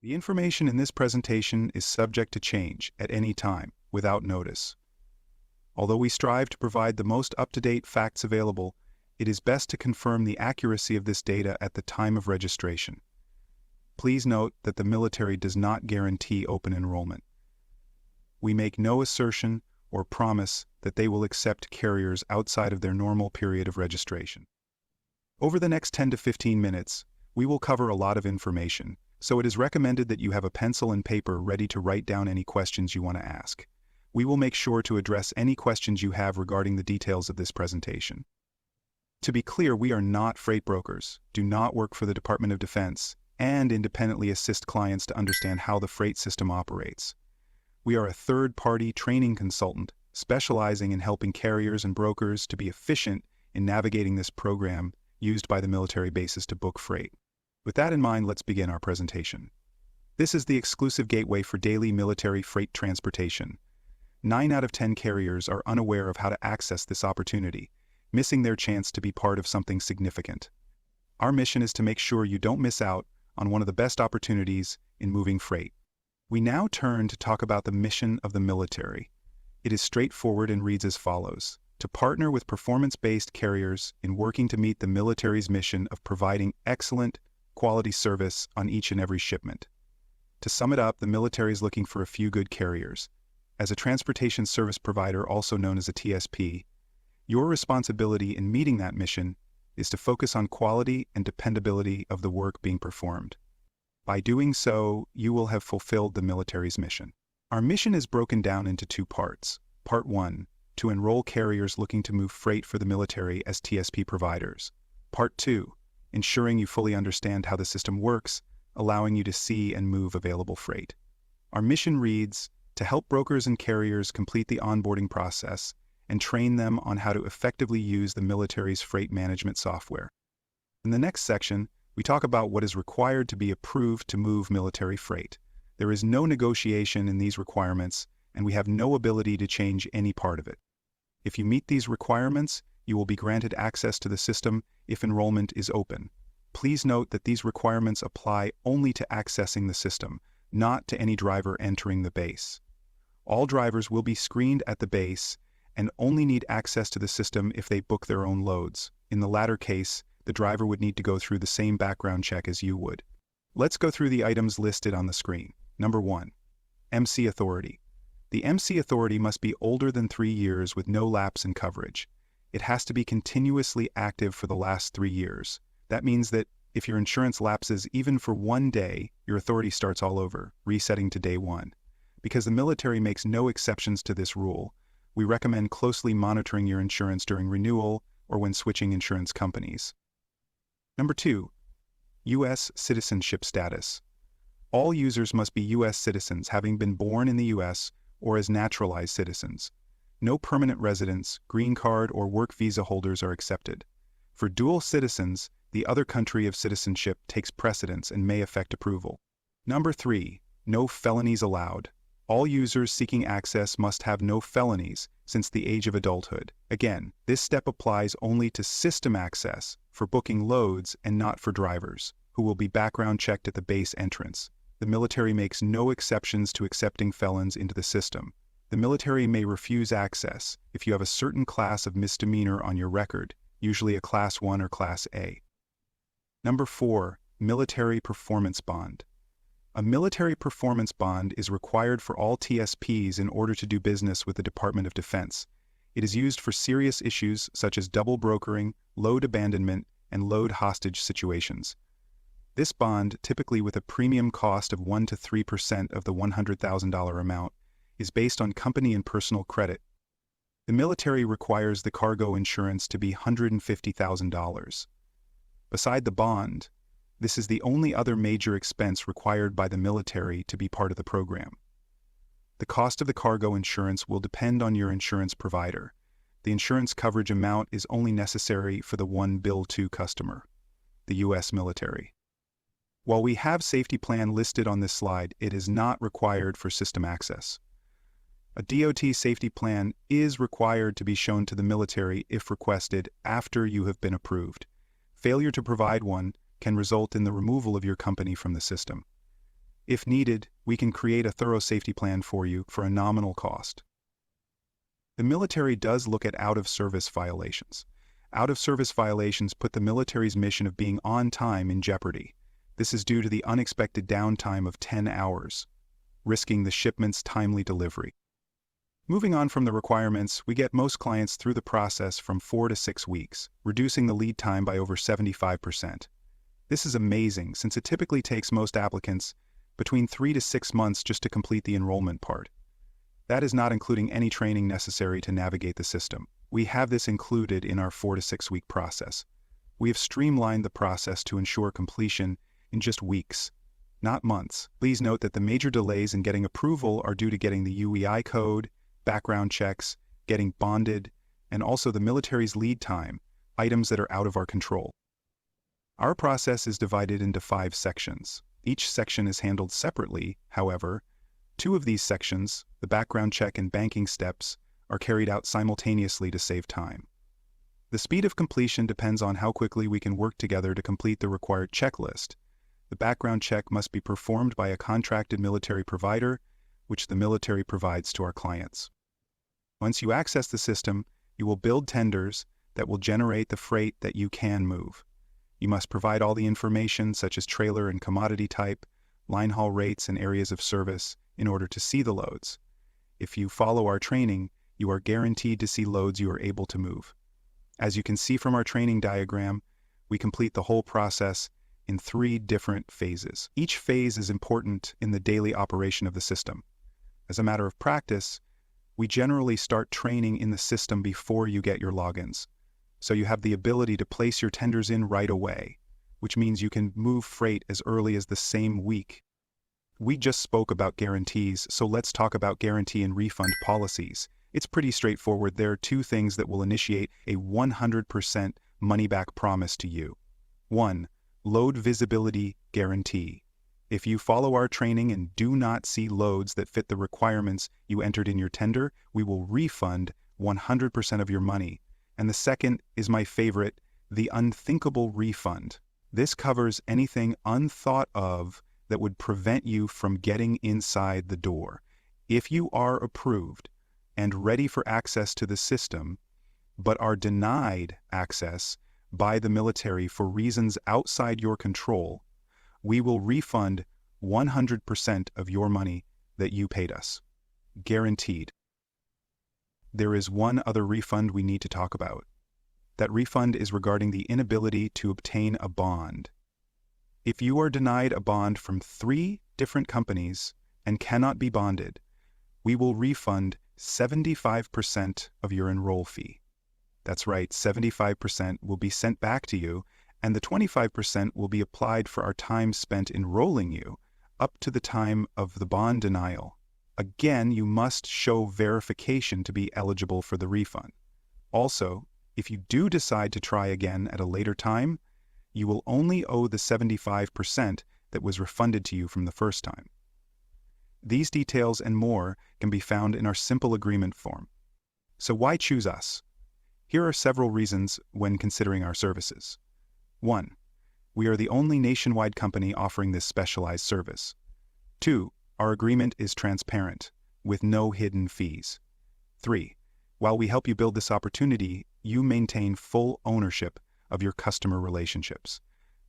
The information in this presentation is subject to change at any time, without notice. Although we strive to provide the most up-to-date facts available, it is best to confirm the accuracy of this data at the time of registration. Please note that the military does not guarantee open enrollment. We make no assertion or promise that they will accept carriers outside of their normal period of registration. Over the next 10 to 15 minutes, we will cover a lot of information, so it is recommended that you have a pencil and paper ready to write down any questions you want to ask. We will make sure to address any questions you have regarding the details of this presentation. To be clear, we are not freight brokers, do not work for the Department of Defense, and independently assist clients to understand how the freight system operates. We are a third-party training consultant specializing in helping carriers and brokers to be efficient in navigating this program used by the military bases to book freight. With that in mind, let's begin our presentation. This is the exclusive gateway for daily military freight transportation. 9 out of 10 carriers are unaware of how to access this opportunity, missing their chance to be part of something significant. Our mission is to make sure you don't miss out on one of the best opportunities in moving freight. We now turn to talk about the mission of the military. It is straightforward and reads as follows: to partner with performance-based carriers in working to meet the military's mission of providing excellent, quality service on each and every shipment. To sum it up, the military is looking for a few good carriers. As a transportation service provider, also known as a TSP, your responsibility in meeting that mission is to focus on quality and dependability of the work being performed. By doing so, you will have fulfilled the military's mission. Our mission is broken down into 2 parts. Part 1, to enroll carriers looking to move freight for the military as TSP providers. Part 2, ensuring you fully understand how the system works, allowing you to see and move available freight. Our mission reads, to help brokers and carriers complete the onboarding process and train them on how to effectively use the military's freight management software. In the next section, we talk about what is required to be approved to move military freight. There is no negotiation in these requirements, and we have no ability to change any part of it. If you meet these requirements, you will be granted access to the system if enrollment is open. Please note that these requirements apply only to accessing the system, not to any driver entering the base. All drivers will be screened at the base and only need access to the system if they book their own loads. In the latter case, the driver would need to go through the same background check as you would. Let's go through the items listed on the screen. Number 1, MC authority. The MC authority must be older than 3 years with no lapse in coverage. It has to be continuously active for the last 3 years. That means that if your insurance lapses even for 1 day, your authority starts all over, resetting to day 1. Because the military makes no exceptions to this rule, we recommend closely monitoring your insurance during renewal or when switching insurance companies. Number 2, U.S. citizenship status. All users must be U.S. citizens having been born in the U.S. or as naturalized citizens. No permanent residents, green card, or work visa holders are accepted. For dual citizens, the other country of citizenship takes precedence and may affect approval. Number 3, no felonies allowed. All users seeking access must have no felonies since the age of adulthood. Again, this step applies only to system access for booking loads and not for drivers, who will be background checked at the base entrance. The military makes no exceptions to accepting felons into the system. The military may refuse access if you have a certain class of misdemeanor on your record, usually a Class 1 or Class A. Number 4, military performance bond. A military performance bond is required for all TSPs in order to do business with the Department of Defense. It is used for serious issues such as double brokering, load abandonment, and load hostage situations. This bond, typically with a premium cost of 1 to 3% of the $100,000 amount, is based on company and personal credit. The military requires the cargo insurance to be $150,000. Beside the bond, this is the only other major expense required by the military to be part of the program. The cost of the cargo insurance will depend on your insurance provider. The insurance coverage amount is only necessary for the one bill to customer, the U.S. military. While we have safety plan listed on this slide, it is not required for system access. A DOT safety plan is required to be shown to the military if requested after you have been approved. Failure to provide one can result in the removal of your company from the system. If needed, we can create a thorough safety plan for you for a nominal cost. The military does look at out-of-service violations. Out-of-service violations put the military's mission of being on time in jeopardy. This is due to the unexpected downtime of 10 hours, risking the shipment's timely delivery. Moving on from the requirements, we get most clients through the process from 4 to 6 weeks, reducing the lead time by over 75%. This is amazing since it typically takes most applicants between 3 to 6 months just to complete the enrollment part. That is not including any training necessary to navigate the system. We have this included in our 4 to 6 week process. We have streamlined the process to ensure completion in just weeks, not months. Please note that the major delays in getting approval are due to getting the UEI code, background checks, getting bonded, and also the military's lead time, items that are out of our control. Our process is divided into 5 sections. Each section is handled separately, however. 2 of these sections, the background check and banking steps, are carried out simultaneously to save time. The speed of completion depends on how quickly we can work together to complete the required checklist. The background check must be performed by a contracted military provider, which the military provides to our clients. Once you access the system, you will build tenders that will generate the freight that you can move. You must provide all the information such as trailer and commodity type, line haul rates and areas of service in order to see the loads. If you follow our training, you are guaranteed to see loads you are able to move. As you can see from our training diagram, we complete the whole process in 3 different phases. Each phase is important in the daily operation of the system. As a matter of practice, we generally start training in the system before you get your logins, so you have the ability to place your tenders in right away, which means you can move freight as early as the same week. We just spoke about guarantees, so let's talk about guarantee and refund policies. It's pretty straightforward. There are 2 things that will initiate a 100% money-back promise to you. 1. Load visibility guarantee. If you follow our training and do not see loads that fit the requirements you entered in your tender, we will refund 100% of your money. And the second is my favorite, the unthinkable refund. This covers anything unthought of that would prevent you from getting inside the door. If you are approved and ready for access to the system, but are denied access by the military for reasons outside your control, we will refund 100% of your money that you paid us. Guaranteed. There is one other refund we need to talk about. That refund is regarding the inability to obtain a bond. If you are denied a bond from 3 different companies and cannot be bonded, we will refund 75% of your enroll fee. That's right, 75% will be sent back to you, and the 25% will be applied for our time spent enrolling you up to the time of the bond denial. Again, you must show verification to be eligible for the refund. Also, if you do decide to try again at a later time, you will only owe the 75% that was refunded to you from the first time. These details and more can be found in our simple agreement form. So why choose us? Here are several reasons when considering our services. 1. We are the only nationwide company offering this specialized service. 2. Our agreement is transparent, with no hidden fees. 3. While we help you build this opportunity, you maintain full ownership of your customer relationships.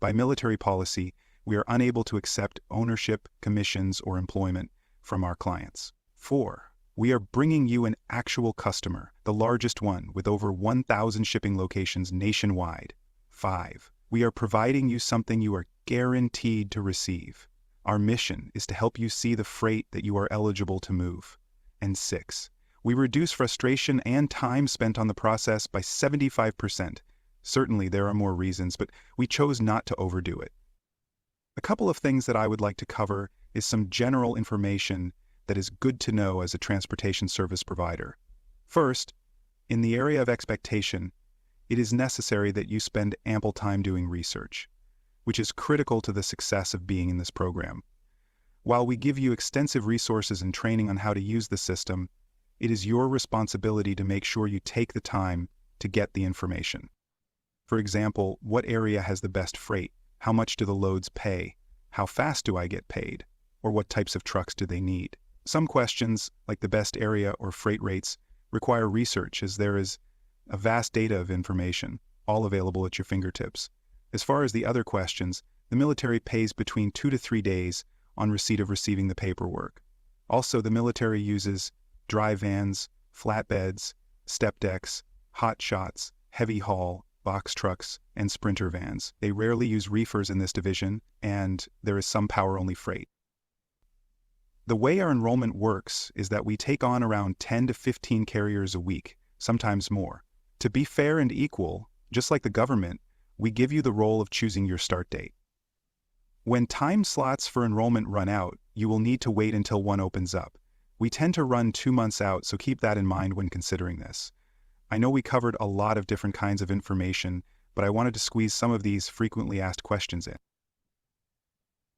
By military policy, we are unable to accept ownership, commissions, or employment from our clients. 4. We are bringing you an actual customer, the largest one, with over 1,000 shipping locations nationwide. 5. We are providing you something you are guaranteed to receive. Our mission is to help you see the freight that you are eligible to move. And 6. We reduce frustration and time spent on the process by 75%. Certainly there are more reasons, but we chose not to overdo it. A couple of things that I would like to cover is some general information that is good to know as a transportation service provider. First, in the area of expectation, it is necessary that you spend ample time doing research, which is critical to the success of being in this program. While we give you extensive resources and training on how to use the system, it is your responsibility to make sure you take the time to get the information. For example, what area has the best freight? How much do the loads pay? How fast do I get paid? or what types of trucks do they need. Some questions, like the best area or freight rates, require research, as there is a vast data of information, all available at your fingertips. As far as the other questions, the military pays between 2 to 3 days on receipt of receiving the paperwork. Also, the military uses dry vans, flatbeds, step decks, hot shots, heavy haul, box trucks, and sprinter vans. They rarely use reefers in this division, and there is some power-only freight. The way our enrollment works is that we take on around 10 to 15 carriers a week, sometimes more. To be fair and equal, just like the government, we give you the role of choosing your start date. When time slots for enrollment run out, you will need to wait until one opens up. We tend to run 2 months out, so keep that in mind when considering this. I know we covered a lot of different kinds of information, but I wanted to squeeze some of these frequently asked questions in.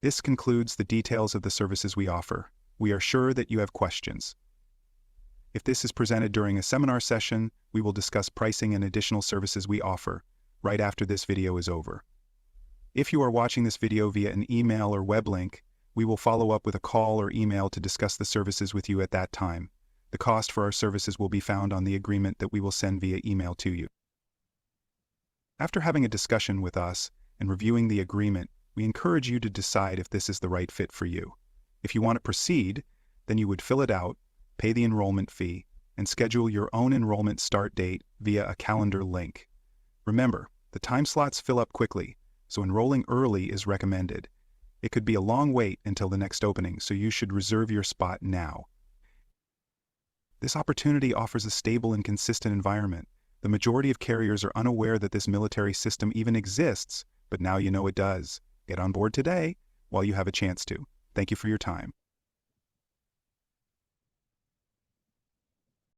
This concludes the details of the services we offer. We are sure that you have questions. If this is presented during a seminar session, we will discuss pricing and additional services we offer right after this video is over. If you are watching this video via an email or web link, we will follow up with a call or email to discuss the services with you at that time. The cost for our services will be found on the agreement that we will send via email to you. After having a discussion with us and reviewing the agreement, we encourage you to decide if this is the right fit for you. If you want to proceed, then you would fill it out, pay the enrollment fee, and schedule your own enrollment start date via a calendar link. Remember, the time slots fill up quickly, so enrolling early is recommended. It could be a long wait until the next opening, so you should reserve your spot now. This opportunity offers a stable and consistent environment. The majority of carriers are unaware that this military system even exists, but now you know it does. Get on board today while you have a chance to. Thank you for your time.